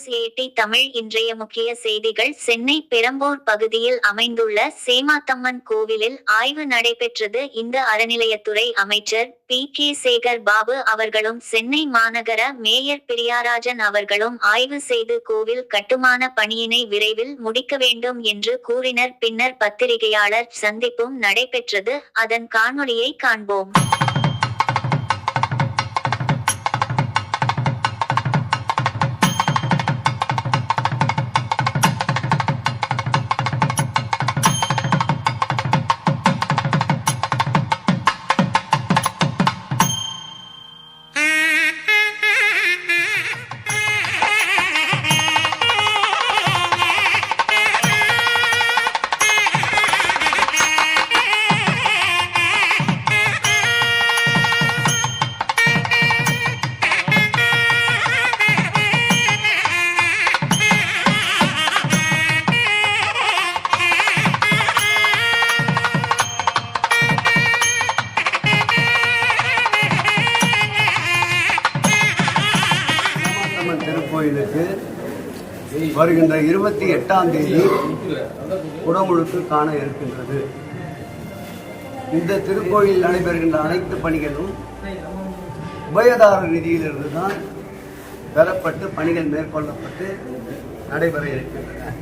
News 80 Tamil இன்றைய முக்கிய செய்திகள் சென்னை பெரம்பூர் பகுதியில் அமைந்துள்ள சேமாத்தம்மன் கோவிலில் ஆய்வு நடைபெற்றது. இந்த அறநிலையத்துறை அமைச்சர் பி.கே. சேகர் பாபு அவர்களும் சென்னை மாநகர மேயர் பிரியாராஜன் அவர்களும் ஆய்வு செய்து கோவில் கட்டுமான பணியினை விரைவில் முடிக்க வேண்டும் என்று கூறினர். பின்னர் பத்திரிகையாளர் சந்திப்பும் நடைபெற்றது. அதன் காணொளியை காண்போம். திருக்கோயிலுக்கு வருகின்ற 28ஆம் தேதி குடமுழுக்கு காண இருக்கின்றது. இந்த திருக்கோயில் நடைபெறுகின்ற அனைத்து பணிகளும் உபயதாரர் நிதியிலிருந்து தான் பெறப்பட்டு பணிகள் மேற்கொள்ளப்பட்டு நடைபெற இருக்கின்றன.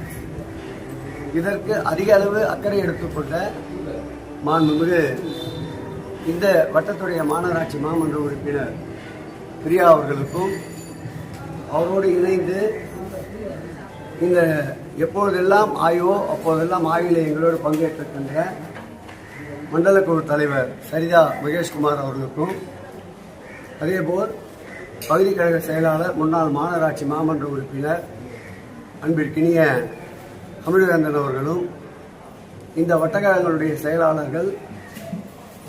இதற்கு அதிக அளவு அக்கறை எடுத்துக்கொண்ட மாண்புமிகு இந்த வட்டத்துடைய மாநகராட்சி மாமன்ற உறுப்பினர் பிரியா அவர்களுக்கும் அவரோடு இணைந்து இந்த எப்பொழுதெல்லாம் ஆய்வோ அப்போதெல்லாம் ஆய்வில் எங்களோடு பங்கேற்றிருக்கின்ற மண்டல குழு தலைவர் சரிதா மகேஷ்குமார் அவர்களுக்கும், அதேபோல் பகுதி கழக செயலாளர் முன்னாள் மாநகராட்சி மாமன்ற உறுப்பினர் அன்பிற்கினிய அமிர்தகந்தன் அவர்களும், இந்த வட்டக்கழகங்களுடைய செயலாளர்கள்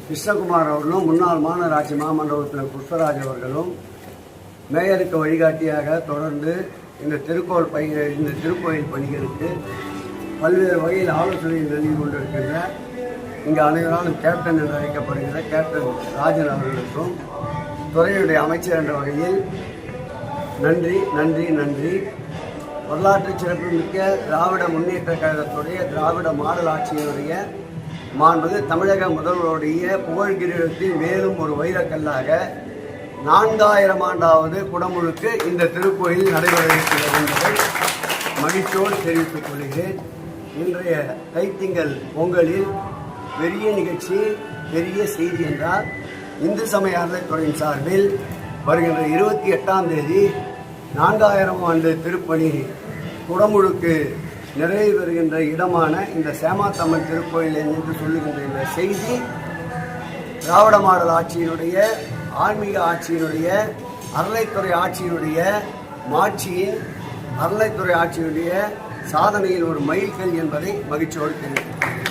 கிருஷ்ணகுமார் அவர்களும், முன்னாள் மாநகராட்சி மாமன்ற உறுப்பினர் புஷ்பராஜ் அவர்களும் மேயருக்கு வழிகாட்டியாக தொடர்ந்து இந்த திருக்கோயில் பணிகளுக்கு பல்வேறு வகையில் ஆலோசனை நல்கி கொண்டிருக்கின்ற இங்கு அனைவராலும் கேப்டன் என்று அழைக்கப்படுகிற கேப்டன் ராஜன் அவர்களுக்கும் துறையுடைய அமைச்சர் என்ற வகையில் நன்றி நன்றி நன்றி. வரலாற்று சிறப்புமிக்க திராவிட முன்னேற்ற கழகத்துடைய திராவிட மாடல் ஆட்சியினுடைய மாண்புமிகு தமிழக முதல்வருடைய புகழ்கிரீடத்தில் மேலும் ஒரு வைரக்கல்லாக 4000 ஆண்டாவது குடமுழுக்கு இந்த திருக்கோயில் நடைபெற இருக்கிறது என்பதை மகிழ்ச்சியோடு தெரிவித்துக் கொள்கிறேன். இன்றைய தைத்திங்கள் பொங்கலில் பெரிய நிகழ்ச்சி, பெரிய செய்தி என்றால் இந்து சமய அறநிலையத்துறையின் சார்பில் வருகின்ற 28ஆம் தேதி 4000 ஆண்டு திருப்பணி குடமுழுக்கு நிறைவு பெறுகின்ற இடமான இந்த சேமாத்தம்மன் திருக்கோயில் என்று சொல்லுகின்ற இந்த செய்தி திராவிட மாடல் ஆட்சியினுடைய ஆன்மீக ஆட்சியினுடைய அறநிலைத்துறை ஆட்சியினுடைய அறநிலைத்துறை ஆட்சியினுடைய சாதனையில் ஒரு மைல்கல் என்பதை மகிழ்ச்சியோடு தெரிவித்துள்ளேன்.